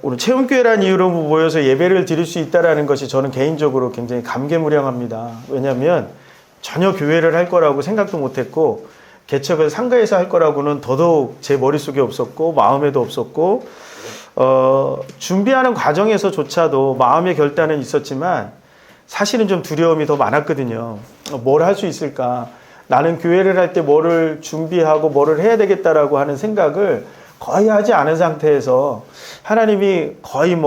오늘 체험교회라는 이유로 모여서 예배를 드릴 수 있다는 것이 저는 개인적으로 굉장히 감개무량합니다. 왜냐하면 전혀 교회를 할 거라고 생각도 못했고 개척을 상가에서 할 거라고는 더더욱 제 머릿속에 없었고 마음에도 없었고 준비하는 과정에서조차도 마음의 결단은 있었지만 사실은 좀 두려움이 더 많았거든요. 뭘 할 수 있을까? 나는 교회를 할 때 뭐를 준비하고 뭐를 해야 되겠다라고 하는 생각을 거의 하지 않은 상태에서 하나님이 거의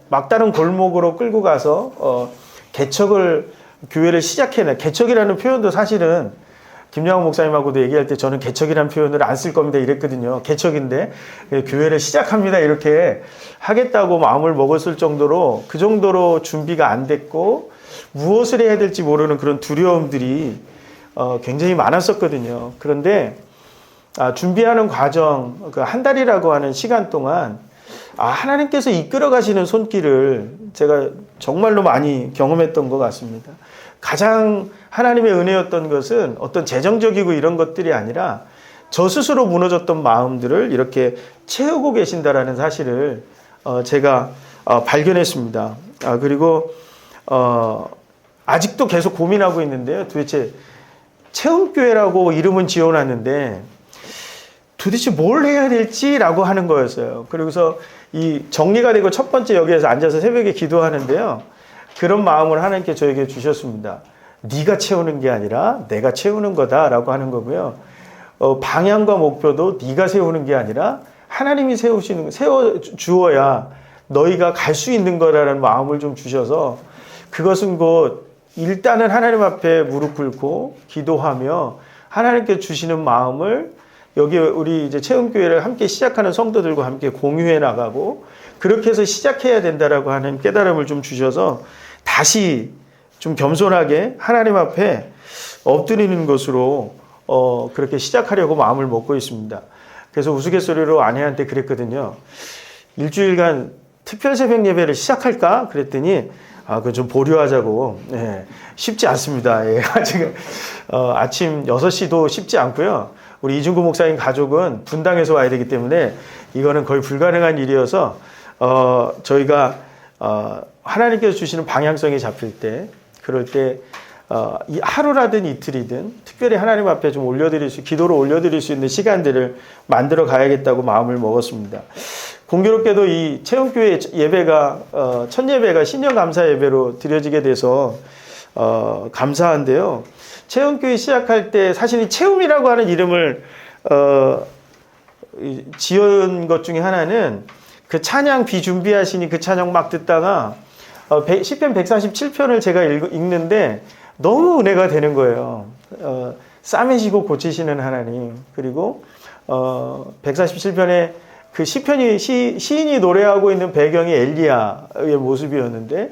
막다른 골목으로 끌고 가서 개척을 교회를 시작해내. 개척이라는 표현도 사실은 김양호 목사님하고도 얘기할 때 저는 개척이라는 표현을 안 쓸 겁니다 이랬거든요. 개척인데 교회를 시작합니다 이렇게 하겠다고 마음을 먹었을 정도로 그 정도로 준비가 안 됐고 무엇을 해야 될지 모르는 그런 두려움들이 굉장히 많았었거든요. 그런데 준비하는 과정, 그 한 달이라고 하는 시간 동안 하나님께서 이끌어 가시는 손길을 제가 정말로 많이 경험했던 것 같습니다. 가장 하나님의 은혜였던 것은 어떤 재정적이고 이런 것들이 아니라 저 스스로 무너졌던 마음들을 이렇게 채우고 계신다라는 사실을 제가 발견했습니다. 그리고 아직도 계속 고민하고 있는데요. 도대체 체험교회라고 이름은 지어놨는데 도대체 뭘 해야 될지라고 하는 거였어요. 그러고서 이 정리가 되고 첫 번째 여기에서 앉아서 새벽에 기도하는데요. 그런 마음을 하나님께 저에게 주셨습니다. 네가 채우는 게 아니라 내가 채우는 거다라고 하는 거고요. 방향과 목표도 네가 세우는 게 아니라 하나님이 세워 주어야 너희가 갈 수 있는 거라는 마음을 좀 주셔서 그것은 곧 일단은 하나님 앞에 무릎 꿇고 기도하며 하나님께 주시는 마음을 여기 우리 이제 체험교회를 함께 시작하는 성도들과 함께 공유해 나가고 그렇게 해서 시작해야 된다라고 하는 깨달음을 좀 주셔서 다시 좀 겸손하게 하나님 앞에 엎드리는 것으로 그렇게 시작하려고 마음을 먹고 있습니다. 그래서 우스갯소리로 아내한테 그랬거든요. 일주일간 특별 새벽 예배를 시작할까? 그랬더니 그건 좀 보류하자고. 예, 쉽지 않습니다. 예, 지금 아침 6시도 쉽지 않고요. 우리 이중구 목사님 가족은 분당에서 와야 되기 때문에 이거는 거의 불가능한 일이어서 저희가 하나님께서 주시는 방향성이 잡힐 때 그럴 때 하루라든 이틀이든 특별히 하나님 앞에 좀 기도로 올려드릴 수 있는 시간들을 만들어 가야겠다고 마음을 먹었습니다. 공교롭게도 이 체험교회 예배가 첫 예배가 신년 감사 예배로 드려지게 돼서 감사한데요. 체험교회 시작할 때 사실 이 체험이라고 하는 이름을 지은 것 중에 하나는 그 찬양 비준비하시니 그 찬양 막 듣다가 시편 147편을 제가 읽는데 너무 은혜가 되는 거예요. 싸매시고 고치시는 하나님. 그리고 147편에 그 시인이 노래하고 있는 배경이 엘리야의 모습이었는데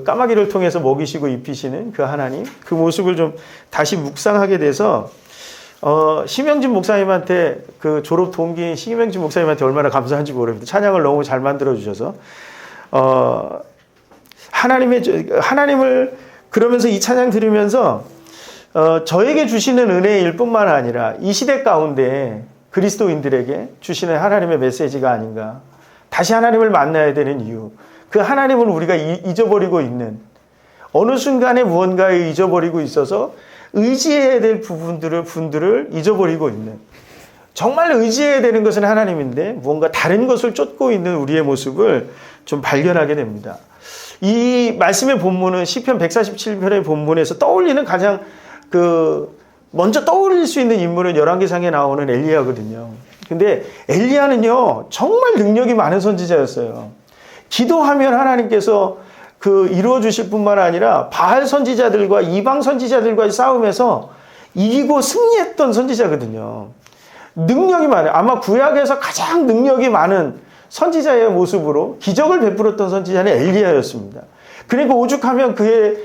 까마귀를 통해서 먹이시고 입히시는 그 하나님, 그 모습을 좀 다시 묵상하게 돼서 심영진 목사님한테 그 졸업 동기인 심영진 목사님한테 얼마나 감사한지 모릅니다. 찬양을 너무 잘 만들어 주셔서 하나님을 그러면서 이 찬양 들으면서 저에게 주시는 은혜일 뿐만 아니라 이 시대 가운데 그리스도인들에게 주시는 하나님의 메시지가 아닌가. 다시 하나님을 만나야 되는 이유. 그 하나님을 우리가 잊어버리고 있는 어느 순간에 무언가에 잊어버리고 있어서 의지해야 될 분들을 잊어버리고 있는 정말 의지해야 되는 것은 하나님인데 무언가 다른 것을 쫓고 있는 우리의 모습을 좀 발견하게 됩니다. 이 말씀의 본문은 시편 147편의 본문에서 떠올리는 가장 먼저 떠올릴 수 있는 인물은 열왕기상에 나오는 엘리야거든요. 근데 엘리야는요 정말 능력이 많은 선지자였어요. 기도하면 하나님께서 이루어 주실 뿐만 아니라 바알 선지자들과 이방 선지자들과의 싸움에서 이기고 승리했던 선지자거든요. 능력이 많아요. 아마 구약에서 가장 능력이 많은 선지자의 모습으로 기적을 베풀었던 선지자는 엘리야였습니다. 그러니까 오죽하면 그의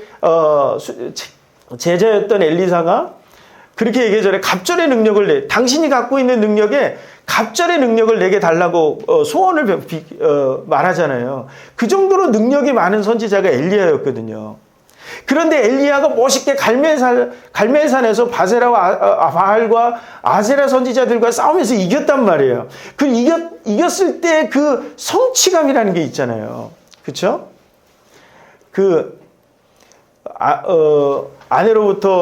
제자였던 엘리사가 그렇게 얘기해 전에 갑절의 능력을 당신이 갖고 있는 능력에 갑절의 능력을 내게 달라고 소원을 말하잖아요. 그 정도로 능력이 많은 선지자가 엘리야였거든요. 그런데 엘리야가 멋있게 갈멜산에서 바세라와 바알과 아세라 선지자들과 싸우면서 이겼단 말이에요. 그 이겼을 때 그 성취감이라는 게 있잖아요. 그렇죠?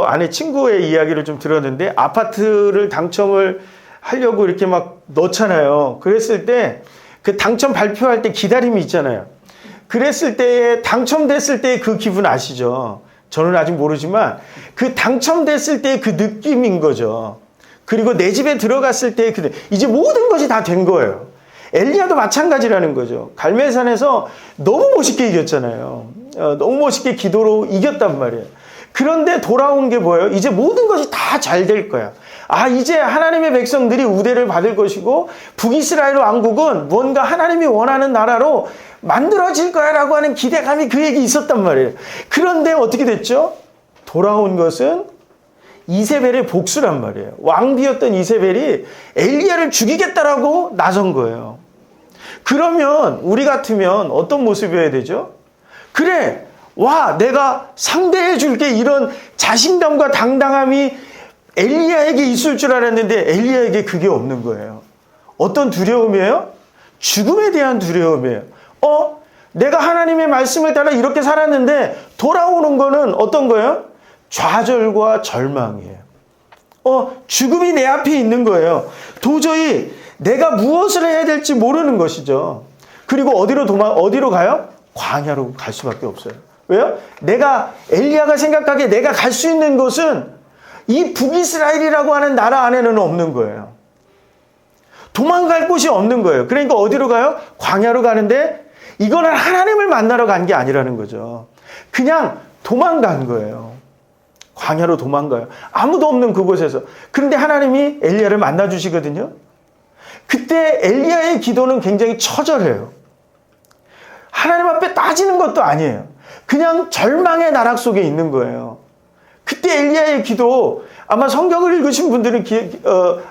아내 친구의 이야기를 좀 들었는데 아파트를 당첨을 하려고 이렇게 막 넣잖아요. 그랬을 때 그 당첨 발표할 때 기다림이 있잖아요. 그랬을 때 당첨됐을 때 그 기분 아시죠? 저는 아직 모르지만 그 당첨됐을 때 그 느낌인 거죠. 그리고 내 집에 들어갔을 때 이제 모든 것이 다 된 거예요. 엘리야도 마찬가지라는 거죠. 갈멜산에서 너무 멋있게 이겼잖아요. 너무 멋있게 기도로 이겼단 말이에요. 그런데 돌아온 게 뭐예요? 이제 모든 것이 다 잘 될 거야. 이제 하나님의 백성들이 우대를 받을 것이고 북이스라엘 왕국은 뭔가 하나님이 원하는 나라로 만들어질 거야 라고 하는 기대감이 그에게 있었단 말이에요. 그런데 어떻게 됐죠? 돌아온 것은 이세벨의 복수란 말이에요. 왕비였던 이세벨이 엘리야를 죽이겠다라고 나선 거예요. 그러면 우리 같으면 어떤 모습이어야 되죠? 그래, 내가 상대해 줄게, 이런 자신감과 당당함이 엘리야에게 있을 줄 알았는데 엘리야에게 그게 없는 거예요. 어떤 두려움이에요? 죽음에 대한 두려움이에요. 내가 하나님의 말씀을 따라 이렇게 살았는데 돌아오는 거는 어떤 거예요? 좌절과 절망이에요. 죽음이 내 앞에 있는 거예요. 도저히 내가 무엇을 해야 될지 모르는 것이죠. 그리고 어디로 가요? 광야로 갈 수밖에 없어요. 왜요? 엘리야가 생각하기에 내가 갈 수 있는 곳은 이 북이스라엘이라고 하는 나라 안에는 없는 거예요. 도망갈 곳이 없는 거예요. 그러니까 어디로 가요? 광야로 가는데 이거는 하나님을 만나러 간 게 아니라는 거죠. 그냥 도망간 거예요. 광야로 도망가요. 아무도 없는 그곳에서. 그런데 하나님이 엘리야를 만나 주시거든요. 그때 엘리야의 기도는 굉장히 처절해요. 하나님 앞에 따지는 것도 아니에요. 그냥 절망의 나락 속에 있는 거예요. 그때 엘리야의 기도, 아마 성경을 읽으신 분들은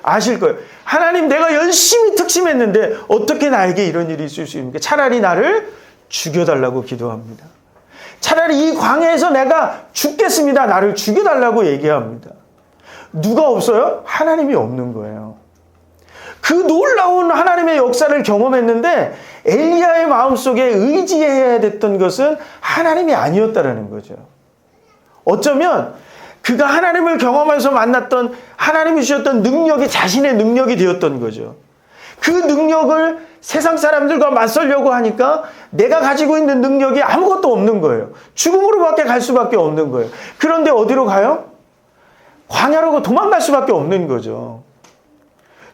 아실 거예요. 하나님, 내가 열심히 특심했는데 어떻게 나에게 이런 일이 있을 수 있습니까? 차라리 나를 죽여달라고 기도합니다. 차라리 이 광야에서 내가 죽겠습니다. 나를 죽여달라고 얘기합니다. 누가 없어요? 하나님이 없는 거예요. 그 놀라운 하나님의 역사를 경험했는데 엘리야의 마음속에 의지해야 됐던 것은 하나님이 아니었다라는 거죠. 어쩌면 그가 하나님을 경험하면서 만났던 하나님이 주셨던 능력이 자신의 능력이 되었던 거죠. 그 능력을 세상 사람들과 맞서려고 하니까 내가 가지고 있는 능력이 아무것도 없는 거예요. 죽음으로밖에 갈 수밖에 없는 거예요. 그런데 어디로 가요? 광야로 도망갈 수밖에 없는 거죠.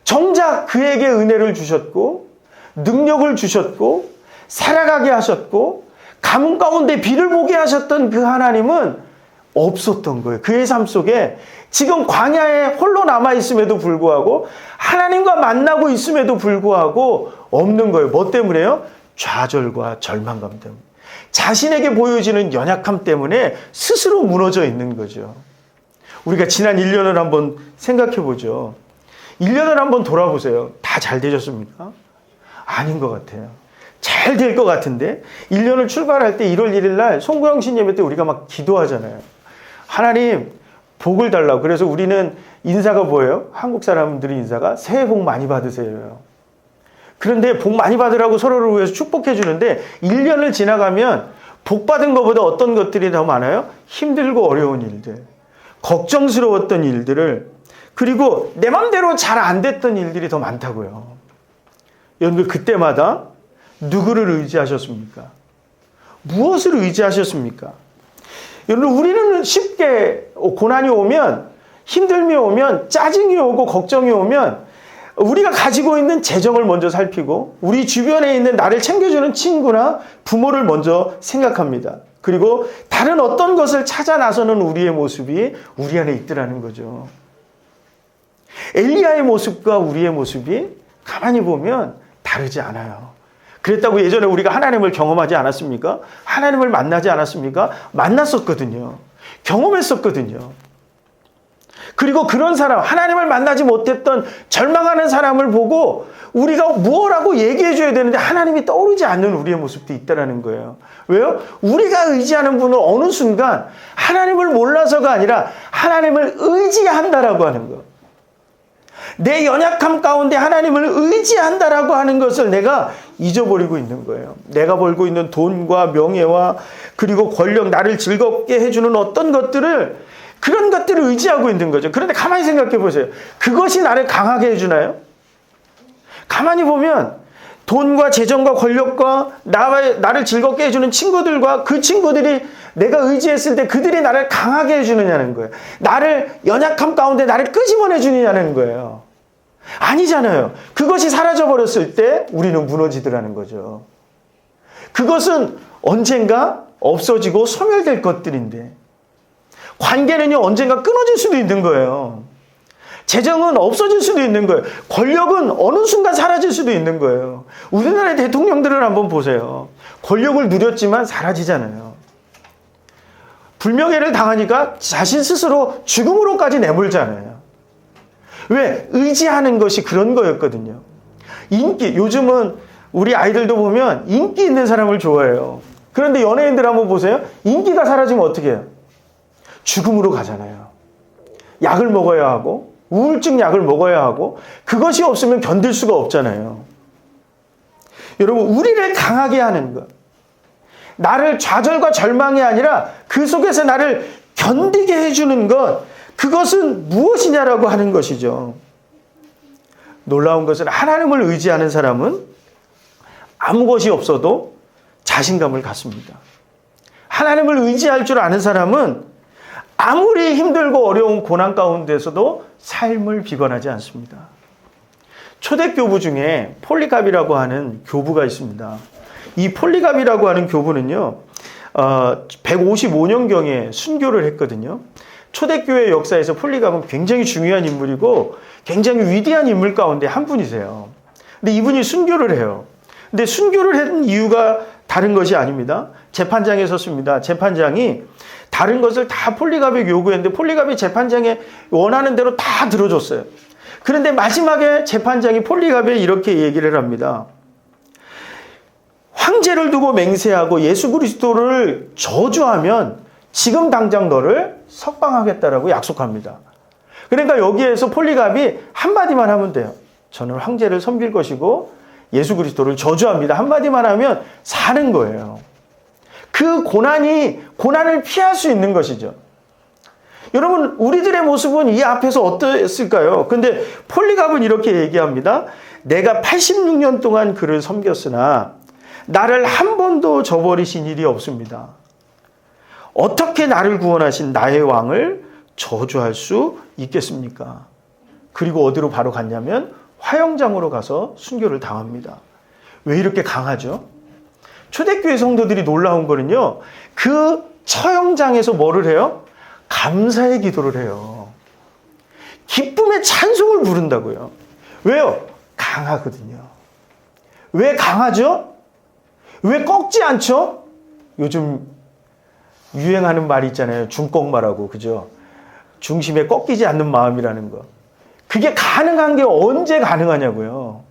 정작 그에게 은혜를 주셨고 능력을 주셨고 살아가게 하셨고 가뭄 가운데 비를 보게 하셨던 그 하나님은 없었던 거예요. 그의 삶 속에 지금 광야에 홀로 남아있음에도 불구하고 하나님과 만나고 있음에도 불구하고 없는 거예요. 뭐 때문에요? 좌절과 절망감 때문에. 자신에게 보여지는 연약함 때문에 스스로 무너져 있는 거죠. 우리가 지난 1년을 한번 생각해 보죠. 1년을 한번 돌아보세요. 다 잘 되셨습니까? 아닌 것 같아요. 잘 될 것 같은데 1년을 출발할 때 1월 1일 날 송구영신 예배 때 우리가 막 기도하잖아요. 하나님 복을 달라고. 그래서 우리는 인사가 뭐예요? 한국 사람들의 인사가 새해 복 많이 받으세요. 그런데 복 많이 받으라고 서로를 위해서 축복해 주는데 1년을 지나가면 복 받은 것보다 어떤 것들이 더 많아요? 힘들고 어려운 일들, 걱정스러웠던 일들을, 그리고 내 맘대로 잘 안 됐던 일들이 더 많다고요. 여러분들 그때마다 누구를 의지하셨습니까? 무엇을 의지하셨습니까? 여러분, 우리는 쉽게 고난이 오면, 힘듦이 오면, 짜증이 오고 걱정이 오면 우리가 가지고 있는 재정을 먼저 살피고 우리 주변에 있는 나를 챙겨주는 친구나 부모를 먼저 생각합니다. 그리고 다른 어떤 것을 찾아 나서는 우리의 모습이 우리 안에 있더라는 거죠. 엘리야의 모습과 우리의 모습이 가만히 보면 다르지 않아요. 그랬다고 예전에 우리가 하나님을 경험하지 않았습니까? 하나님을 만나지 않았습니까? 만났었거든요. 경험했었거든요. 그리고 그런 사람, 하나님을 만나지 못했던 절망하는 사람을 보고 우리가 무엇라고 얘기해 줘야 되는데 하나님이 떠오르지 않는 우리의 모습도 있다는 거예요. 왜요? 우리가 의지하는 분은 어느 순간 하나님을 몰라서가 아니라 하나님을 의지한다라고 하는 거. 내 연약함 가운데 하나님을 의지한다라고 하는 것을 내가 잊어버리고 있는 거예요. 내가 벌고 있는 돈과 명예와 그리고 권력, 나를 즐겁게 해주는 어떤 것들을, 그런 것들을 의지하고 있는 거죠. 그런데 가만히 생각해 보세요. 그것이 나를 강하게 해주나요? 가만히 보면 돈과 재정과 권력과 나를 즐겁게 해주는 친구들과 그 친구들이 내가 의지했을 때 그들이 나를 강하게 해주느냐는 거예요. 나를 연약함 가운데 나를 끄집어내 주느냐는 거예요. 아니잖아요. 그것이 사라져버렸을 때 우리는 무너지더라는 거죠. 그것은 언젠가 없어지고 소멸될 것들인데, 관계는요 언젠가 끊어질 수도 있는 거예요. 재정은 없어질 수도 있는 거예요. 권력은 어느 순간 사라질 수도 있는 거예요. 우리나라의 대통령들을 한번 보세요. 권력을 누렸지만 사라지잖아요. 불명예를 당하니까 자신 스스로 죽음으로까지 내몰잖아요. 왜? 의지하는 것이 그런 거였거든요. 인기, 요즘은 우리 아이들도 보면 인기 있는 사람을 좋아해요. 그런데 연예인들 한번 보세요. 인기가 사라지면 어떻게 해요? 죽음으로 가잖아요. 약을 먹어야 하고, 우울증 약을 먹어야 하고, 그것이 없으면 견딜 수가 없잖아요. 여러분, 우리를 강하게 하는 것, 나를 좌절과 절망이 아니라 그 속에서 나를 견디게 해주는 것, 그것은 무엇이냐라고 하는 것이죠. 놀라운 것은 하나님을 의지하는 사람은 아무 것이 없어도 자신감을 갖습니다. 하나님을 의지할 줄 아는 사람은 아무리 힘들고 어려운 고난 가운데서도 삶을 비관하지 않습니다. 초대교부 중에 폴리갑이라고 하는 교부가 있습니다. 이 폴리갑이라고 하는 교부는요, 155년경에 순교를 했거든요. 초대교회 역사에서 폴리갑은 굉장히 중요한 인물이고 굉장히 위대한 인물 가운데 한 분이세요. 근데 이분이 순교를 해요. 근데 순교를 한 이유가 다른 것이 아닙니다. 재판장에 섰습니다. 재판장이 다른 것을 다 폴리갑에게 요구했는데 폴리갑이 재판장에 원하는 대로 다 들어줬어요. 그런데 마지막에 재판장이 폴리갑에 이렇게 얘기를 합니다. 황제를 두고 맹세하고 예수 그리스도를 저주하면 지금 당장 너를 석방하겠다라고 약속합니다. 그러니까 여기에서 폴리갑이 한마디만 하면 돼요. 저는 황제를 섬길 것이고 예수 그리스도를 저주합니다. 한마디만 하면 사는 거예요. 그 고난을 피할 수 있는 것이죠. 여러분, 우리들의 모습은 이 앞에서 어땠을까요? 근데 폴리갑은 이렇게 얘기합니다. 내가 86년 동안 그를 섬겼으나 나를 한 번도 저버리신 일이 없습니다. 어떻게 나를 구원하신 나의 왕을 저주할 수 있겠습니까? 그리고 어디로 바로 갔냐면 화영장으로 가서 순교를 당합니다. 왜 이렇게 강하죠? 초대교회 성도들이 놀라운 거는요, 그 처형장에서 뭐를 해요? 감사의 기도를 해요. 기쁨의 찬송을 부른다고요. 왜요? 강하거든요. 왜 강하죠? 왜 꺾지 않죠? 요즘 유행하는 말이 있잖아요. 중꺾말하고, 그죠? 중심에 꺾이지 않는 마음이라는 거. 그게 가능한 게 언제 가능하냐고요.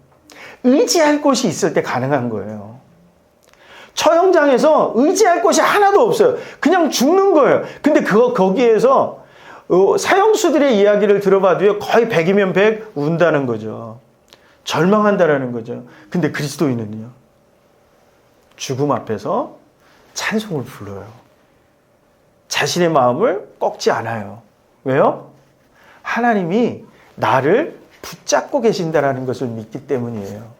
의지할 곳이 있을 때 가능한 거예요. 처형장에서 의지할 곳이 하나도 없어요. 그냥 죽는 거예요. 근데 거기에서 사형수들의 이야기를 들어봐도요, 거의 100이면 100 운다는 거죠. 절망한다라는 거죠. 근데 그리스도인은요, 죽음 앞에서 찬송을 불러요. 자신의 마음을 꺾지 않아요. 왜요? 하나님이 나를 붙잡고 계신다라는 것을 믿기 때문이에요.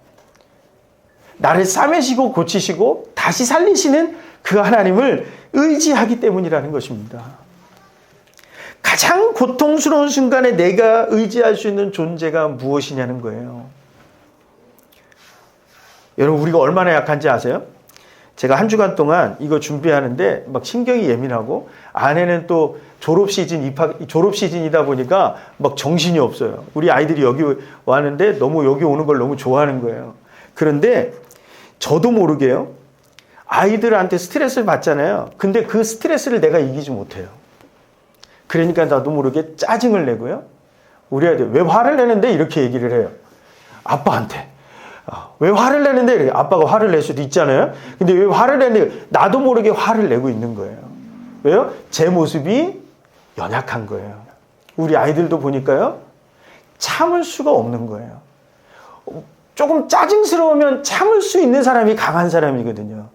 나를 싸매시고 고치시고 다시 살리시는 그 하나님을 의지하기 때문이라는 것입니다. 가장 고통스러운 순간에 내가 의지할 수 있는 존재가 무엇이냐는 거예요. 여러분, 우리가 얼마나 약한지 아세요? 제가 한 주간 동안 이거 준비하는데 막 신경이 예민하고, 아내는 또 졸업 시즌이다 보니까 막 정신이 없어요. 우리 아이들이 여기 왔는데 너무 여기 오는 걸 너무 좋아하는 거예요. 그런데 저도 모르게요, 아이들한테 스트레스를 받잖아요. 근데 그 스트레스를 내가 이기지 못해요. 그러니까 나도 모르게 짜증을 내고요. 우리 아이들 왜 화를 내는데 이렇게 얘기를 해요. 아빠한테. 왜 화를 내는데 아빠가 화를 낼 수도 있잖아요. 근데 왜 화를 내는데 나도 모르게 화를 내고 있는 거예요. 왜요? 제 모습이 연약한 거예요. 우리 아이들도 보니까요. 참을 수가 없는 거예요. 조금 짜증스러우면 참을 수 있는 사람이 강한 사람이거든요.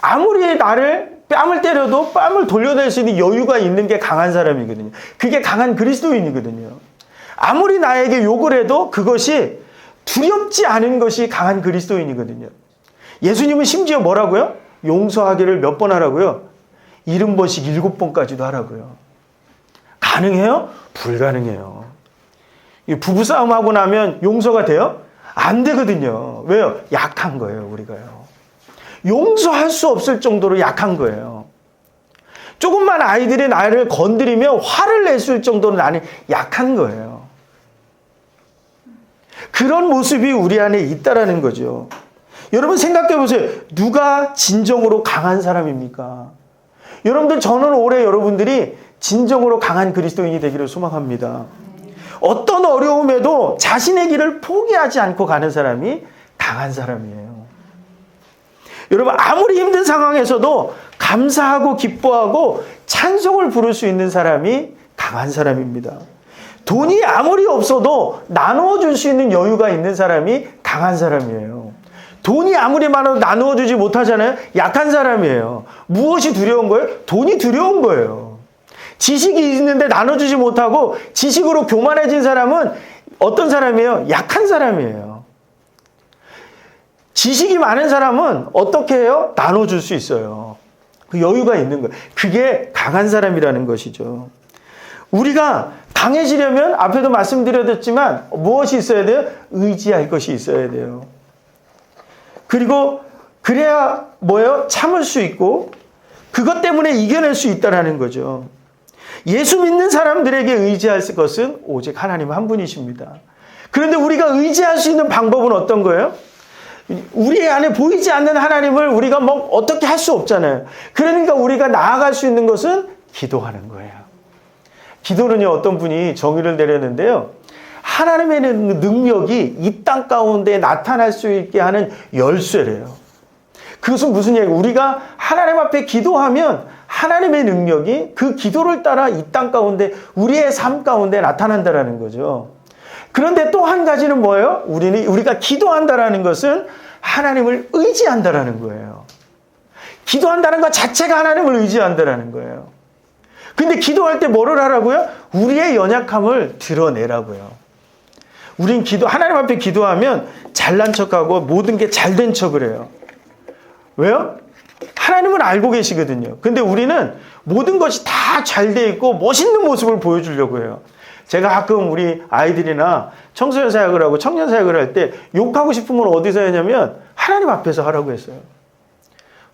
아무리 나를 뺨을 때려도 뺨을 돌려낼 수 있는 여유가 있는 게 강한 사람이거든요. 그게 강한 그리스도인이거든요. 아무리 나에게 욕을 해도 그것이 두렵지 않은 것이 강한 그리스도인이거든요. 예수님은 심지어 뭐라고요? 용서하기를 몇 번 하라고요? 70번씩 7번까지도 하라고요. 가능해요? 불가능해요. 부부싸움하고 나면 용서가 돼요? 안 되거든요. 왜요? 약한 거예요, 우리가요. 용서할 수 없을 정도로 약한 거예요. 조금만 아이들이 나를 건드리면 화를 냈을 정도로 나는 약한 거예요. 그런 모습이 우리 안에 있다라는 거죠. 여러분 생각해 보세요. 누가 진정으로 강한 사람입니까? 여러분들, 저는 올해 여러분들이 진정으로 강한 그리스도인이 되기를 소망합니다. 어떤 어려움에도 자신의 길을 포기하지 않고 가는 사람이 강한 사람이에요. 여러분, 아무리 힘든 상황에서도 감사하고 기뻐하고 찬송을 부를 수 있는 사람이 강한 사람입니다. 돈이 아무리 없어도 나누어 줄 수 있는 여유가 있는 사람이 강한 사람이에요. 돈이 아무리 많아도 나누어 주지 못하잖아요. 약한 사람이에요. 무엇이 두려운 거예요? 돈이 두려운 거예요. 지식이 있는데 나눠주지 못하고 지식으로 교만해진 사람은 어떤 사람이에요? 약한 사람이에요. 지식이 많은 사람은 어떻게 해요? 나눠줄 수 있어요. 그 여유가 있는 거예요. 그게 강한 사람이라는 것이죠. 우리가 강해지려면 앞에도 말씀드렸지만 무엇이 있어야 돼요? 의지할 것이 있어야 돼요. 그리고 그래야 뭐예요? 참을 수 있고 그것 때문에 이겨낼 수 있다는 거죠. 예수 믿는 사람들에게 의지할 것은 오직 하나님 한 분이십니다. 그런데 우리가 의지할 수 있는 방법은 어떤 거예요? 우리 안에 보이지 않는 하나님을 우리가 뭐 어떻게 할 수 없잖아요. 그러니까 우리가 나아갈 수 있는 것은 기도하는 거예요. 기도는요, 어떤 분이 정의를 내렸는데요. 하나님의 능력이 이 땅 가운데 나타날 수 있게 하는 열쇠래요. 그것은 무슨 얘기예요? 우리가 하나님 앞에 기도하면 하나님의 능력이 그 기도를 따라 이 땅 가운데 우리의 삶 가운데 나타난다라는 거죠. 그런데 또 한 가지는 뭐예요? 우리가 기도한다라는 것은 하나님을 의지한다라는 거예요. 기도한다는 것 자체가 하나님을 의지한다라는 거예요. 근데 기도할 때 뭐를 하라고요? 우리의 연약함을 드러내라고요. 우린 하나님 앞에 기도하면 잘난 척하고 모든 게 잘된 척을 해요. 왜요? 하나님은 알고 계시거든요. 근데 우리는 모든 것이 다 잘 돼 있고 멋있는 모습을 보여주려고 해요. 제가 가끔 우리 아이들이나 청소년 사역을 하고 청년 사역을 할 때 욕하고 싶으면 어디서 하냐면 하나님 앞에서 하라고 했어요.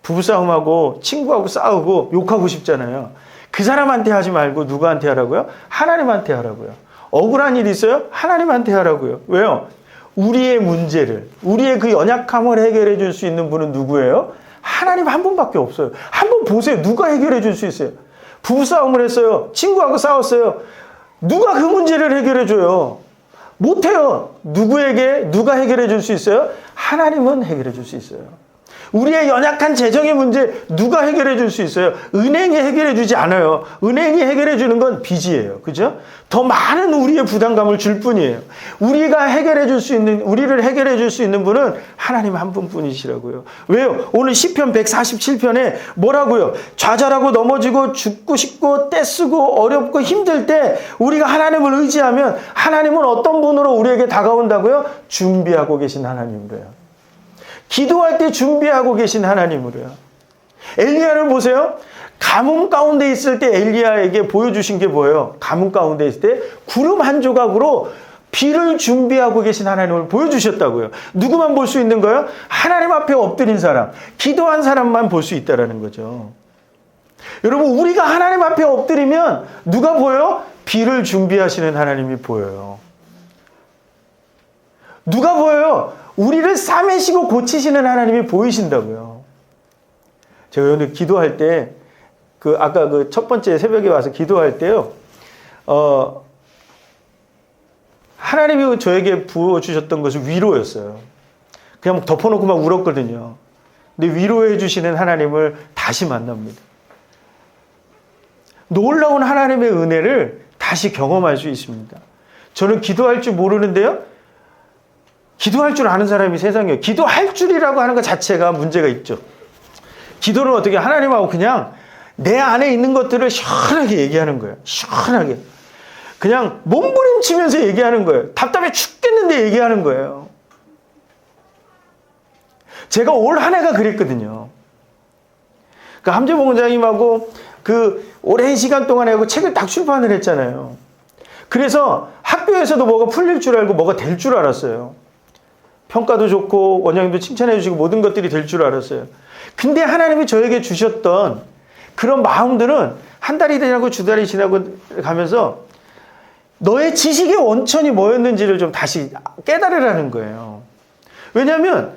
부부싸움하고 친구하고 싸우고 욕하고 싶잖아요. 그 사람한테 하지 말고 누구한테 하라고요? 하나님한테 하라고요. 억울한 일 있어요? 하나님한테 하라고요. 왜요? 우리의 문제를, 우리의 그 연약함을 해결해 줄 수 있는 분은 누구예요? 하나님 한 분밖에 없어요. 한번 보세요. 누가 해결해 줄 수 있어요? 부부싸움을 했어요. 친구하고 싸웠어요. 누가 그 문제를 해결해 줘요? 못해요. 누가 해결해 줄 수 있어요? 하나님은 해결해 줄 수 있어요. 우리의 연약한 재정의 문제 누가 해결해 줄 수 있어요? 은행이 해결해 주지 않아요. 은행이 해결해 주는 건 빚이에요. 그죠? 더 많은 우리의 부담감을 줄 뿐이에요. 우리를 해결해 줄 수 있는 분은 하나님 한 분뿐이시라고요. 왜요? 오늘 시편 147편에 뭐라고요? 좌절하고 넘어지고 죽고 싶고 떼쓰고 어렵고 힘들 때 우리가 하나님을 의지하면 하나님은 어떤 분으로 우리에게 다가온다고요? 준비하고 계신 하나님으로요. 기도할 때 준비하고 계신 하나님으로요. 엘리야를 보세요. 가뭄 가운데 있을 때 엘리야에게 보여주신 게 뭐예요? 가뭄 가운데 있을 때 구름 한 조각으로 비를 준비하고 계신 하나님을 보여주셨다고요. 누구만 볼 수 있는 거예요? 하나님 앞에 엎드린 사람, 기도한 사람만 볼 수 있다는 거죠. 여러분, 우리가 하나님 앞에 엎드리면 누가 보여요? 비를 준비하시는 하나님이 보여요. 누가 보여요? 우리를 싸매시고 고치시는 하나님이 보이신다고요. 제가 오늘 기도할 때 아까 그 첫 번째 새벽에 와서 기도할 때요, 하나님이 저에게 부어주셨던 것은 위로였어요. 그냥 막 덮어놓고 막 울었거든요. 근데 위로해 주시는 하나님을 다시 만납니다. 놀라운 하나님의 은혜를 다시 경험할 수 있습니다. 저는 기도할 줄 모르는데요, 기도할 줄 아는 사람이 세상이에요. 기도할 줄이라고 하는 것 자체가 문제가 있죠. 기도는 어떻게 하나님하고 그냥 내 안에 있는 것들을 시원하게 얘기하는 거예요. 시원하게. 그냥 몸부림치면서 얘기하는 거예요. 답답해 죽겠는데 얘기하는 거예요. 제가 올 한 해가 그랬거든요. 그 함재봉 원장님하고 그 오랜 시간 동안에 그 책을 딱 출판을 했잖아요. 그래서 학교에서도 뭐가 풀릴 줄 알고 뭐가 될 줄 알았어요. 평가도 좋고 원장님도 칭찬해 주시고 모든 것들이 될 줄 알았어요. 근데 하나님이 저에게 주셨던 그런 마음들은 한 달이 지나고 두 달이 지나고 가면서 너의 지식의 원천이 뭐였는지를 좀 다시 깨달으라는 거예요. 왜냐하면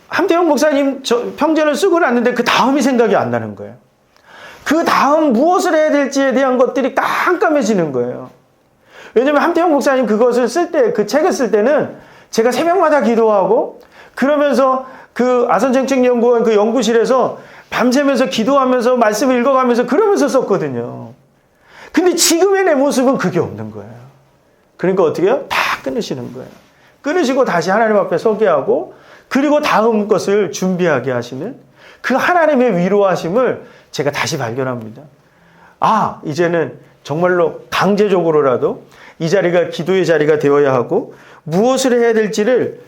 함태영 목사님 평전을 쓰고 났는데 그 다음이 생각이 안 나는 거예요. 그 다음 무엇을 해야 될지에 대한 것들이 깜깜해지는 거예요. 왜냐하면 함태영 목사님 그것을 쓸 때, 그 책을 쓸 때는 제가 새벽마다 기도하고 그러면서 그 아선정책연구원 그 연구실에서 밤새면서 기도하면서 말씀을 읽어가면서 그러면서 썼거든요. 근데 지금의 내 모습은 그게 없는 거예요. 그러니까 어떻게 해요? 다 끊으시는 거예요. 끊으시고 다시 하나님 앞에 서게 하고 그리고 다음 것을 준비하게 하시는 그 하나님의 위로하심을 제가 다시 발견합니다. 아, 이제는 정말로 강제적으로라도 이 자리가 기도의 자리가 되어야 하고 무엇을 해야 될지를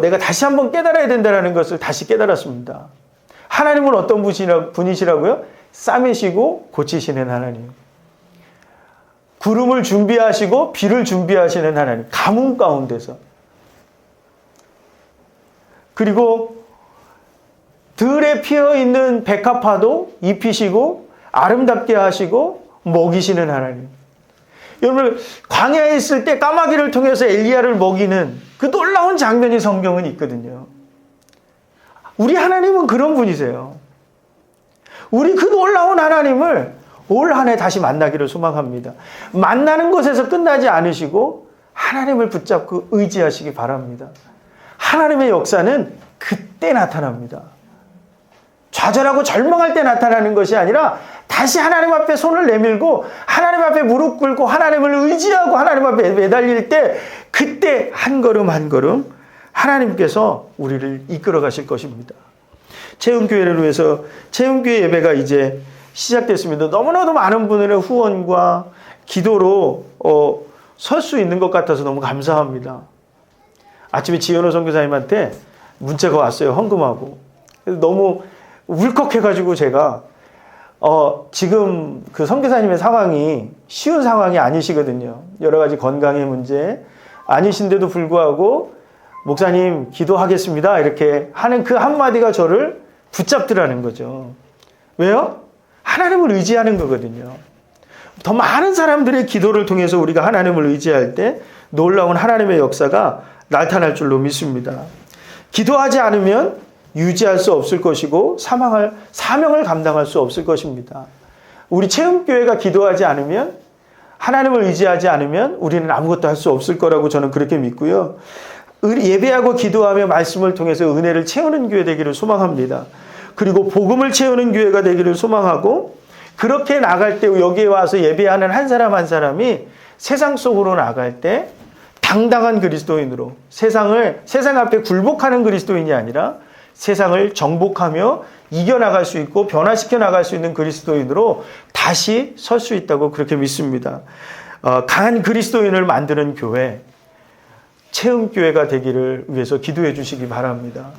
내가 다시 한번 깨달아야 된다는 것을 다시 깨달았습니다. 하나님은 어떤 분이시라고요? 싸매시고 고치시는 하나님. 구름을 준비하시고 비를 준비하시는 하나님. 가뭄 가운데서. 그리고 들에 피어있는 백합화도 입히시고 아름답게 하시고 먹이시는 하나님. 여러분 광야에 있을 때 까마귀를 통해서 엘리야를 먹이는 그 놀라운 장면이 성경은 있거든요. 우리 하나님은 그런 분이세요. 우리 그 놀라운 하나님을 올 한 해 다시 만나기를 소망합니다. 만나는 것에서 끝나지 않으시고 하나님을 붙잡고 의지하시기 바랍니다. 하나님의 역사는 그때 나타납니다. 좌절하고 절망할 때 나타나는 것이 아니라 다시 하나님 앞에 손을 내밀고 하나님 앞에 무릎 꿇고 하나님을 의지하고 하나님 앞에 매달릴 때 그때 한 걸음 한 걸음 하나님께서 우리를 이끌어 가실 것입니다. 체험교회를 위해서 체험교회 예배가 이제 시작됐습니다. 너무나도 많은 분들의 후원과 기도로 설 수 있는 것 같아서 너무 감사합니다. 아침에 지현호 선교사님한테 문자가 왔어요. 헌금하고. 너무 울컥해가지고 제가 지금 그 선교사님의 상황이 쉬운 상황이 아니시거든요. 여러 가지 건강의 문제 아니신데도 불구하고 목사님 기도하겠습니다. 이렇게 하는 그 한마디가 저를 붙잡더라는 거죠. 왜요? 하나님을 의지하는 거거든요. 더 많은 사람들의 기도를 통해서 우리가 하나님을 의지할 때 놀라운 하나님의 역사가 나타날 줄로 믿습니다. 기도하지 않으면 유지할 수 없을 것이고 사명을 감당할 수 없을 것입니다. 우리 체험교회가 기도하지 않으면 하나님을 의지하지 않으면 우리는 아무것도 할 수 없을 거라고 저는 그렇게 믿고요. 예배하고 기도하며 말씀을 통해서 은혜를 채우는 교회 되기를 소망합니다. 그리고 복음을 채우는 교회가 되기를 소망하고 그렇게 나갈 때 여기에 와서 예배하는 한 사람 한 사람이 세상 속으로 나갈 때 당당한 그리스도인으로 세상 앞에 굴복하는 그리스도인이 아니라 세상을 정복하며 이겨나갈 수 있고 변화시켜 나갈 수 있는 그리스도인으로 다시 설 수 있다고 그렇게 믿습니다. 강한 그리스도인을 만드는 교회, 체험교회가 되기를 위해서 기도해 주시기 바랍니다.